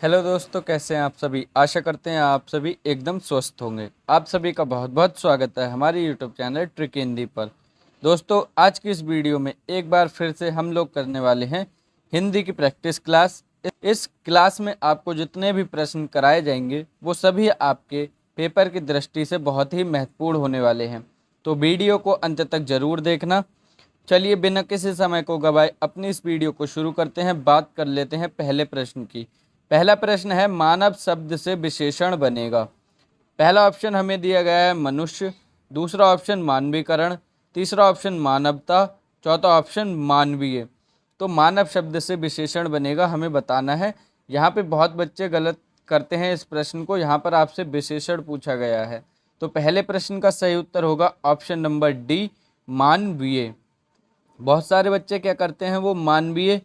Hello दोस्तों, कैसे हैं आप सभी। आशा करते हैं आप सभी एकदम स्वस्थ होंगे। आप सभी का बहुत बहुत स्वागत है हमारे यूट्यूब चैनल ट्रिक हिंदी पर। दोस्तों, आज की इस वीडियो में एक बार फिर से हम लोग करने वाले हैं हिंदी की प्रैक्टिस क्लास। इस क्लास में आपको जितने भी प्रश्न कराए जाएंगे वो सभी आपके पेपर की दृष्टि से बहुत ही महत्वपूर्ण होने वाले हैं, तो वीडियो को अंत तक जरूर देखना। चलिए बिना किसी समय को गवाए अपनी इस वीडियो को शुरू करते हैं। बात कर लेते हैं पहले प्रश्न की। पहला प्रश्न है, मानव शब्द से विशेषण बनेगा। पहला ऑप्शन हमें दिया गया है मनुष्य, दूसरा ऑप्शन मानवीकरण, तीसरा ऑप्शन मानवता, चौथा ऑप्शन मानवीय। तो मानव शब्द से विशेषण बनेगा हमें बताना है। यहाँ पे बहुत बच्चे गलत करते हैं इस प्रश्न को। यहाँ पर आपसे विशेषण पूछा गया है, तो पहले प्रश्न का सही उत्तर होगा ऑप्शन नंबर डी, मानवीय। बहुत सारे बच्चे क्या करते हैं, वो मानवीय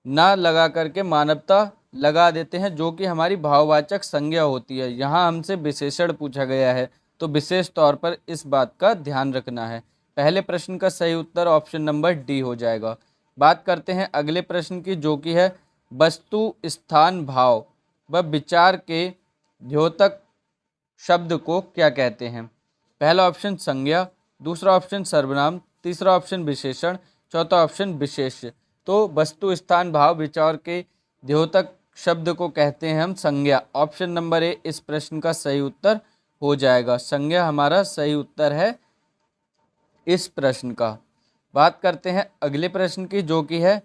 ना लगा करके मानवता लगा देते हैं, जो कि हमारी भाववाचक संज्ञा होती है। यहाँ हमसे विशेषण पूछा गया है, तो विशेष तौर पर इस बात का ध्यान रखना है। पहले प्रश्न का सही उत्तर ऑप्शन नंबर डी हो जाएगा। बात करते हैं अगले प्रश्न की, जो कि है वस्तु स्थान भाव व विचार के द्योतक शब्द को क्या कहते हैं। पहला ऑप्शन संज्ञा, दूसरा ऑप्शन सर्वनाम, तीसरा ऑप्शन विशेषण, चौथा ऑप्शन विशेष्य। तो वस्तु स्थान भाव विचार के द्योतक शब्द को कहते हैं हम संज्ञा। ऑप्शन नंबर ए इस प्रश्न का सही उत्तर हो जाएगा। संज्ञा हमारा सही उत्तर है इस प्रश्न का। बात करते हैं अगले प्रश्न की, जो कि है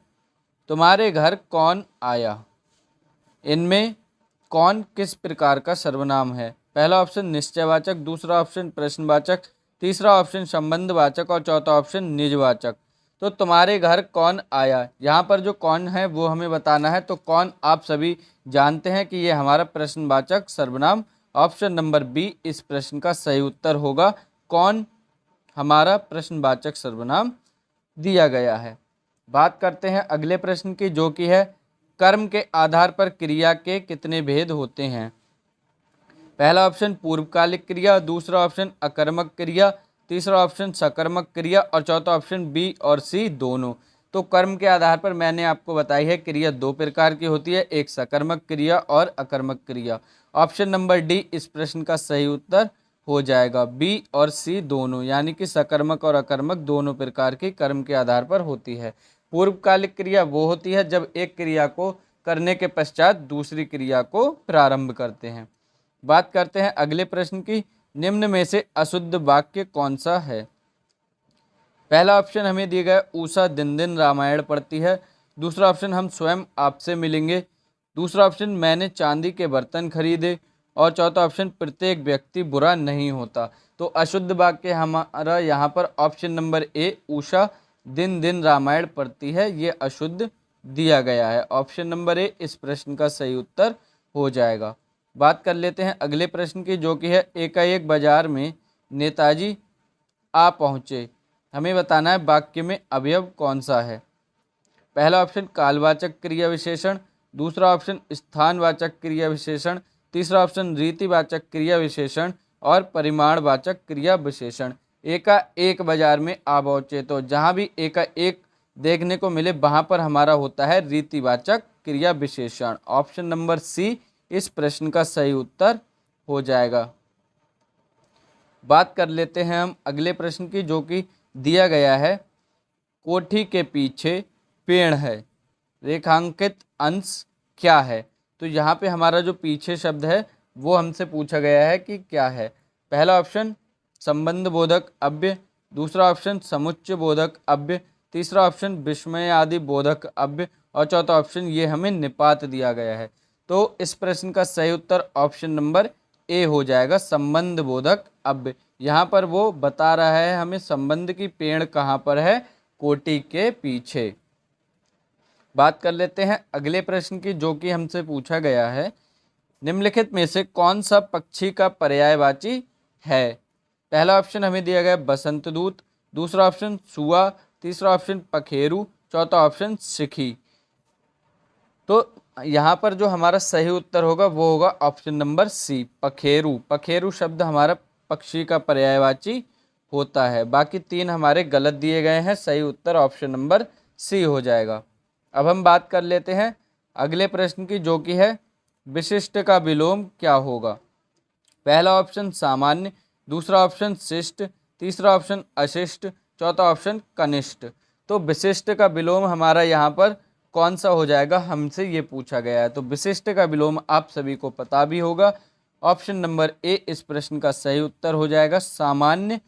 तुम्हारे घर कौन आया। इनमें कौन किस प्रकार का सर्वनाम है। पहला ऑप्शन निश्चयवाचक, दूसरा ऑप्शन प्रश्नवाचक, तीसरा ऑप्शन संबंधवाचक और चौथा ऑप्शन निजवाचक। तो तुम्हारे घर कौन आया, यहाँ पर जो कौन है वो हमें बताना है। तो कौन आप सभी जानते हैं कि ये हमारा प्रश्नवाचक सर्वनाम। ऑप्शन नंबर बी इस प्रश्न का सही उत्तर होगा। कौन हमारा प्रश्नवाचक सर्वनाम दिया गया है। बात करते हैं अगले प्रश्न की, जो कि है कर्म के आधार पर क्रिया के कितने भेद होते हैं। पहला ऑप्शन पूर्वकालिक क्रिया, दूसरा ऑप्शन अकर्मक क्रिया, तीसरा ऑप्शन सकर्मक क्रिया और चौथा ऑप्शन बी और सी दोनों। तो कर्म के आधार पर मैंने आपको बताई है क्रिया दो प्रकार की होती है, एक सकर्मक क्रिया और अकर्मक क्रिया। ऑप्शन नंबर डी इस प्रश्न का सही उत्तर हो जाएगा। बी और सी दोनों, यानी कि सकर्मक और अकर्मक दोनों प्रकार की कर्म के आधार पर होती है। पूर्वकालिक क्रिया वो होती है जब एक क्रिया को करने के पश्चात दूसरी क्रिया को प्रारंभ करते हैं। बात करते हैं अगले प्रश्न की, निम्न में से अशुद्ध वाक्य कौन सा है। पहला ऑप्शन हमें दिया गया उषा दिन दिन रामायण पढ़ती है, दूसरा ऑप्शन हम स्वयं आपसे मिलेंगे, दूसरा ऑप्शन मैंने चांदी के बर्तन खरीदे और चौथा ऑप्शन प्रत्येक व्यक्ति बुरा नहीं होता। तो अशुद्ध वाक्य हमारा यहाँ पर ऑप्शन नंबर ए उषा दिन दिन रामायण पढ़ती है, ये अशुद्ध दिया गया है। ऑप्शन नंबर ए इस प्रश्न का सही उत्तर हो जाएगा। बात कर लेते हैं अगले प्रश्न की, जो कि है एकाएक बाजार में नेताजी आ पहुँचे। हमें बताना है वाक्य में अवयव कौन सा है। पहला ऑप्शन कालवाचक क्रिया विशेषण, दूसरा ऑप्शन स्थानवाचक क्रिया विशेषण, तीसरा ऑप्शन रीतिवाचक क्रिया विशेषण और परिमाणवाचक क्रिया विशेषण। एका एक बाजार में आ पहुँचे, तो जहाँ भी एका एक देखने को मिले वहाँ पर हमारा होता है रीतिवाचक क्रिया विशेषण। ऑप्शन नंबर सी इस प्रश्न का सही उत्तर हो जाएगा। बात कर लेते हैं हम अगले प्रश्न की, जो कि दिया गया है कोठी के पीछे पेड़ है, रेखांकित अंश क्या है। तो यहाँ पे हमारा जो पीछे शब्द है वो हमसे पूछा गया है कि क्या है। पहला ऑप्शन संबंध बोधक अव्यय, दूसरा ऑप्शन समुच्चय बोधक अव्यय, तीसरा ऑप्शन विस्मय आदि बोधक अव्यय और चौथा ऑप्शन ये हमें निपात दिया गया है। तो इस प्रश्न का सही उत्तर ऑप्शन नंबर ए हो जाएगा, संबंध बोधक अव्यय। यहाँ पर वो बता रहा है हमें संबंध की पेड़ कहाँ पर है, कोटी के पीछे। बात कर लेते हैं अगले प्रश्न की, जो कि हमसे पूछा गया है निम्नलिखित में से कौन सा पक्षी का पर्यायवाची है। पहला ऑप्शन हमें दिया गया बसंत दूत, दूसरा ऑप्शन सुआ, तीसरा ऑप्शन पखेरु, चौथा ऑप्शन सिखी। तो यहाँ पर जो हमारा सही उत्तर होगा वो होगा ऑप्शन नंबर सी, पखेरु। पखेरु शब्द हमारा पक्षी का पर्यायवाची होता है। बाकी तीन हमारे गलत दिए गए हैं, सही उत्तर ऑप्शन नंबर सी हो जाएगा। अब हम बात कर लेते हैं अगले प्रश्न की, जो कि है विशिष्ट का विलोम क्या होगा? पहला ऑप्शन सामान्य, दूसरा ऑप्शन शिष्ट, तीसरा ऑप्शन अशिष्ट, चौथा ऑप्शन कनिष्ठ। तो विशिष्ट का विलोम हमारा यहाँ पर कौन सा हो जाएगा, हमसे ये पूछा गया है। तो विशिष्ट का विलोम आप सभी को पता भी होगा। ऑप्शन नंबर ए इस प्रश्न का सही उत्तर हो जाएगा। सामान्य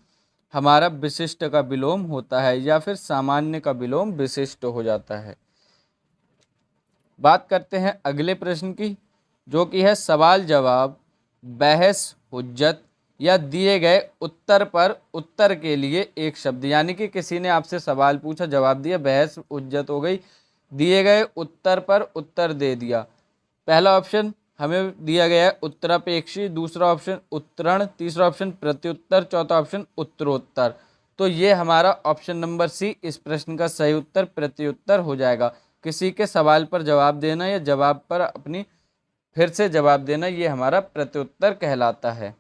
हमारा विशिष्ट का विलोम होता है, या फिर सामान्य का विलोम विशिष्ट हो जाता है। बात करते हैं अगले प्रश्न की, जो कि है सवाल जवाब, बहस, हुज्जत या दिए गए उत्तर पर उत्तर के लिए एक शब्द। यानी कि किसी ने आपसे सवाल पूछा, जवाब दिया, बहस हुज्जत हो गई, दिए गए उत्तर पर उत्तर दे दिया। पहला ऑप्शन हमें दिया गया है उत्तरापेक्षी, दूसरा ऑप्शन उत्तरण, तीसरा ऑप्शन प्रत्युत्तर, चौथा ऑप्शन उत्तरोत्तर। तो ये हमारा ऑप्शन नंबर सी इस प्रश्न का सही उत्तर प्रत्युत्तर हो जाएगा। किसी के सवाल पर जवाब देना या जवाब पर अपनी फिर से जवाब देना, ये हमारा प्रत्युत्तर कहलाता है।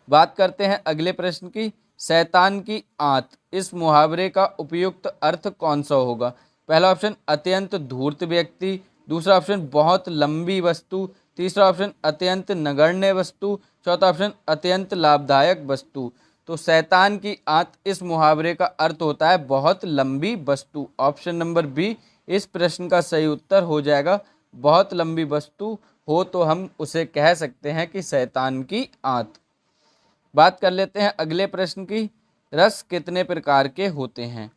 बात करते हैं अगले प्रश्न की, शैतान की आंत, इस मुहावरे का उपयुक्त अर्थ कौन सा होगा? पहला ऑप्शन अत्यंत धूर्त व्यक्ति, दूसरा ऑप्शन बहुत लंबी वस्तु, तीसरा ऑप्शन अत्यंत नगण्य वस्तु, चौथा ऑप्शन अत्यंत लाभदायक वस्तु। तो शैतान की आंत इस मुहावरे का अर्थ होता है बहुत लंबी वस्तु। ऑप्शन नंबर बी इस प्रश्न का सही उत्तर हो जाएगा। बहुत लंबी वस्तु हो तो हम उसे कह सकते हैं कि शैतान की आंत। बात कर लेते हैं अगले प्रश्न की, रस कितने प्रकार के होते हैं?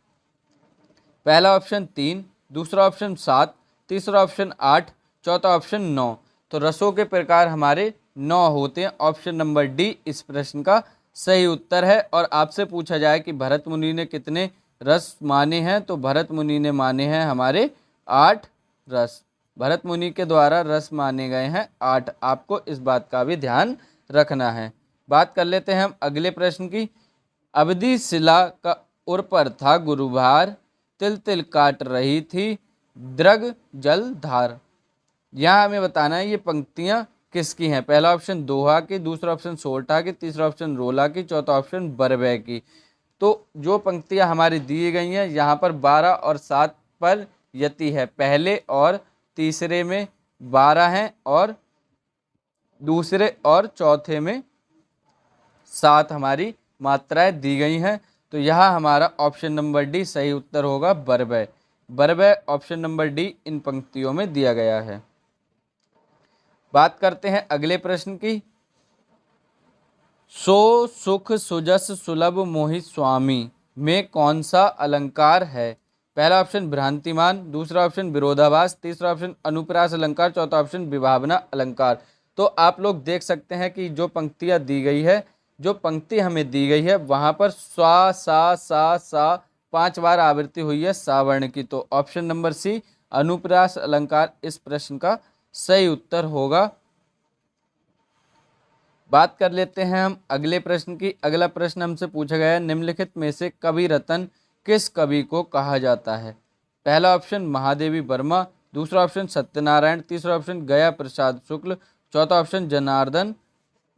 पहला ऑप्शन 3, दूसरा ऑप्शन 7, तीसरा ऑप्शन 8, चौथा ऑप्शन 9। तो रसों के प्रकार हमारे 9 होते हैं। ऑप्शन नंबर डी इस प्रश्न का सही उत्तर है। और आपसे पूछा जाए कि भरत मुनि ने कितने रस माने हैं, तो भरत मुनि ने माने हैं हमारे 8 रस। भरत मुनि के द्वारा रस माने गए हैं 8। आपको इस बात का भी ध्यान रखना है। बात कर लेते हैं हम अगले प्रश्न की, अवधि शिला का उर पर था गुरुभार, तिल तिल काट रही थी द्रग जल धार। यहाँ हमें बताना है ये पंक्तियाँ किसकी हैं। पहला ऑप्शन दोहा की, दूसरा ऑप्शन सोरठा की, तीसरा ऑप्शन रोला की, चौथा ऑप्शन बरबे की। तो जो पंक्तियाँ हमारी दी गई हैं यहाँ पर 12 और 7 पर यति है। पहले और तीसरे में 12 हैं और दूसरे और चौथे में 7 हमारी मात्राएं दी गई हैं। तो यहाँ हमारा ऑप्शन नंबर डी सही उत्तर होगा, बरबे। बरबे ऑप्शन नंबर डी इन पंक्तियों में दिया गया है। बात करते हैं अगले प्रश्न की, सो सुख सुजस सुलभ मोहि स्वामी में कौन सा अलंकार है? पहला ऑप्शन भ्रांतिमान, दूसरा ऑप्शन विरोधाभास, तीसरा ऑप्शन अनुप्रास अलंकार, चौथा ऑप्शन विभावना अलंकार। तो आप लोग देख सकते हैं कि जो पंक्तियाँ दी गई है, जो पंक्ति हमें दी गई है वहाँ पर स्वा सा 5 बार आवृत्ति हुई है सावर्ण की। तो ऑप्शन नंबर सी अनुप्रास अलंकार इस प्रश्न का सही उत्तर होगा। बात कर लेते हैं हम अगले प्रश्न की। अगला प्रश्न हमसे पूछा गया है, निम्नलिखित में से कवि रत्न किस कवि को कहा जाता है? पहला ऑप्शन महादेवी वर्मा, दूसरा ऑप्शन सत्यनारायण, तीसरा ऑप्शन गया प्रसाद शुक्ल, चौथा ऑप्शन जनार्दन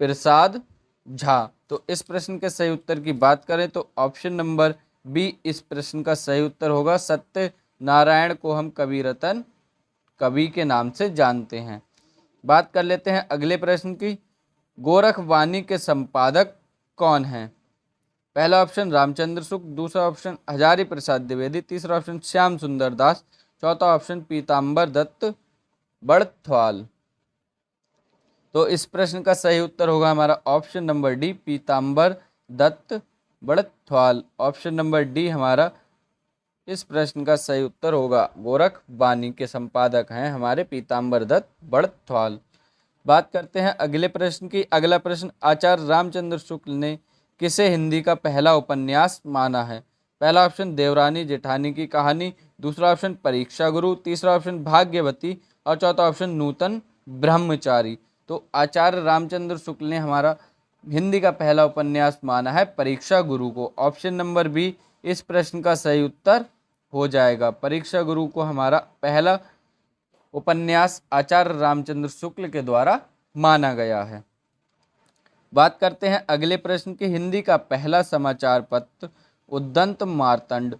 प्रसाद झा। तो इस प्रश्न के सही उत्तर की बात करें तो ऑप्शन नंबर बी इस प्रश्न का सही उत्तर होगा। सत्यनारायण को हम कवि रत्न कवि के नाम से जानते हैं। बात कर लेते हैं अगले प्रश्न की, गोरखवाणी के संपादक कौन हैं? पहला ऑप्शन रामचंद्र शुक्ल, दूसरा ऑप्शन हजारी प्रसाद द्विवेदी, तीसरा ऑप्शन श्याम सुंदर दास, चौथा ऑप्शन पीताम्बर दत्त बड़थवाल। तो इस प्रश्न का सही उत्तर होगा हमारा ऑप्शन नंबर डी पीताम्बर Dutt Barthwal. Option number D हमारा इस प्रश्न का सही उत्तर होगा। गोरखवाणी के संपादक हैं हमारे पीताम्बर दत्त बड़थवाल। बात करते हैं अगले प्रश्न की। अगला प्रश्न, आचार्य रामचंद्र शुक्ल ने किसे हिंदी का पहला उपन्यास माना है? पहला ऑप्शन देवरानी जेठानी की कहानी, दूसरा ऑप्शन परीक्षा गुरु, तीसरा ऑप्शन भाग्यवती और चौथा ऑप्शन नूतन ब्रह्मचारी। तो आचार्य रामचंद्र शुक्ल ने हमारा हिंदी का पहला उपन्यास माना है परीक्षा गुरु को। ऑप्शन नंबर बी इस प्रश्न का सही उत्तर हो जाएगा। परीक्षा गुरु को हमारा पहला उपन्यास आचार्य रामचंद्र शुक्ल के द्वारा माना गया है। बात करते हैं अगले प्रश्न की। हिंदी का पहला समाचार पत्र उद्दंत मार्तंड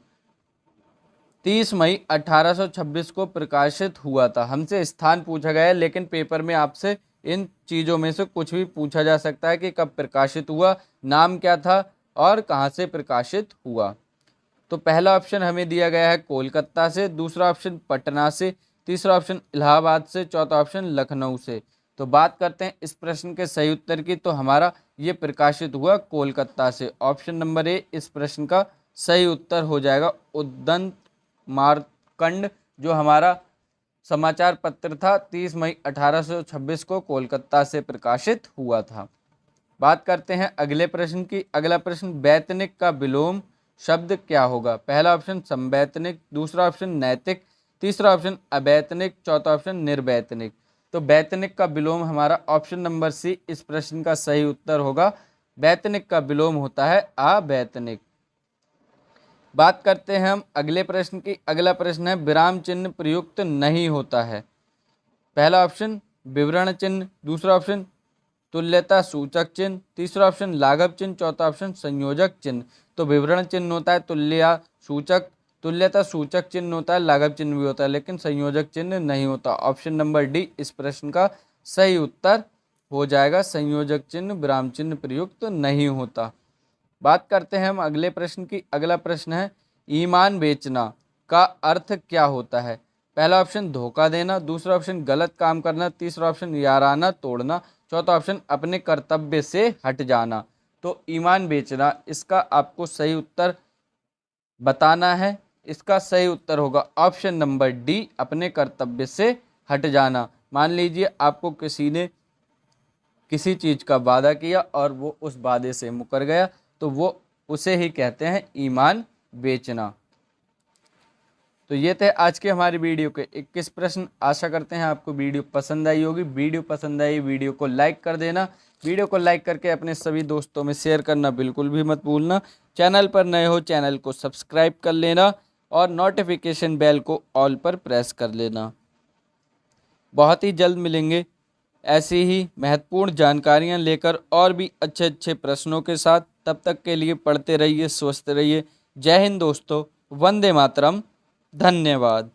30 मई 1826 को प्रकाशित हुआ था। हमसे स्थान पूछा गया है, लेकिन पेपर में आपसे इन चीज़ों में से कुछ भी पूछा जा सकता है कि कब प्रकाशित हुआ, नाम क्या था और कहाँ से प्रकाशित हुआ। तो पहला ऑप्शन हमें दिया गया है कोलकाता से, दूसरा ऑप्शन पटना से, तीसरा ऑप्शन इलाहाबाद से, चौथा ऑप्शन लखनऊ से। तो बात करते हैं इस प्रश्न के सही उत्तर की, तो हमारा ये प्रकाशित हुआ कोलकाता से। ऑप्शन नंबर ए इस प्रश्न का सही उत्तर हो जाएगा। उद्दंत मार्कंड जो हमारा समाचार पत्र था 30 मई 1826 को कोलकाता से प्रकाशित हुआ था। बात करते हैं अगले प्रश्न की। अगला प्रश्न, वैतनिक का विलोम शब्द क्या होगा। पहला ऑप्शन संवैतनिक, दूसरा ऑप्शन नैतिक, तीसरा ऑप्शन अवैतनिक, चौथा ऑप्शन निर्वैतनिक। तो वैतनिक का विलोम हमारा ऑप्शन नंबर सी इस प्रश्न का सही उत्तर होगा। वैतनिक का विलोम होता है अवैतनिक। बात करते हैं हम अगले प्रश्न की। अगला प्रश्न है, विराम चिन्ह प्रयुक्त नहीं होता है। पहला ऑप्शन विवरण चिन्ह, दूसरा ऑप्शन तुल्यता सूचक चिन्ह, तीसरा ऑप्शन लाघव चिन्ह, चौथा ऑप्शन संयोजक चिन्ह। तो विवरण चिन्ह होता है, तुल्यता सूचक चिन्ह होता है, लाघव चिन्ह भी होता है, लेकिन संयोजक चिन्ह नहीं होता। ऑप्शन नंबर डी इस प्रश्न का सही उत्तर हो जाएगा। संयोजक चिन्ह विराम चिन्ह प्रयुक्त नहीं होता। बात करते हैं हम अगले प्रश्न की। अगला प्रश्न है, ईमान बेचना का अर्थ क्या होता है। पहला ऑप्शन धोखा देना, दूसरा ऑप्शन गलत काम करना, तीसरा ऑप्शन याराना तोड़ना, चौथा ऑप्शन अपने कर्तव्य से हट जाना। तो ईमान बेचना, इसका आपको सही उत्तर बताना है। इसका सही उत्तर होगा ऑप्शन नंबर डी, अपने कर्तव्य से हट जाना। मान लीजिए आपको किसी ने किसी चीज़ का वादा किया और वो उस वादे से मुकर गया, तो वो उसे ही कहते हैं ईमान बेचना। तो ये थे आज के हमारी वीडियो के 21 प्रश्न। आशा करते हैं आपको वीडियो पसंद आई होगी। वीडियो पसंद आई, वीडियो को लाइक कर देना। वीडियो को लाइक करके अपने सभी दोस्तों में शेयर करना बिल्कुल भी मत भूलना। चैनल पर नए हो चैनल को सब्सक्राइब कर लेना और नोटिफिकेशन बेल को ऑल पर प्रेस कर लेना। बहुत ही जल्द मिलेंगे ऐसी ही महत्वपूर्ण जानकारियाँ लेकर और भी अच्छे अच्छे प्रश्नों के साथ। तब तक के लिए पढ़ते रहिए, स्वस्थ रहिए। जय हिंद दोस्तों, वंदे मातरम, धन्यवाद।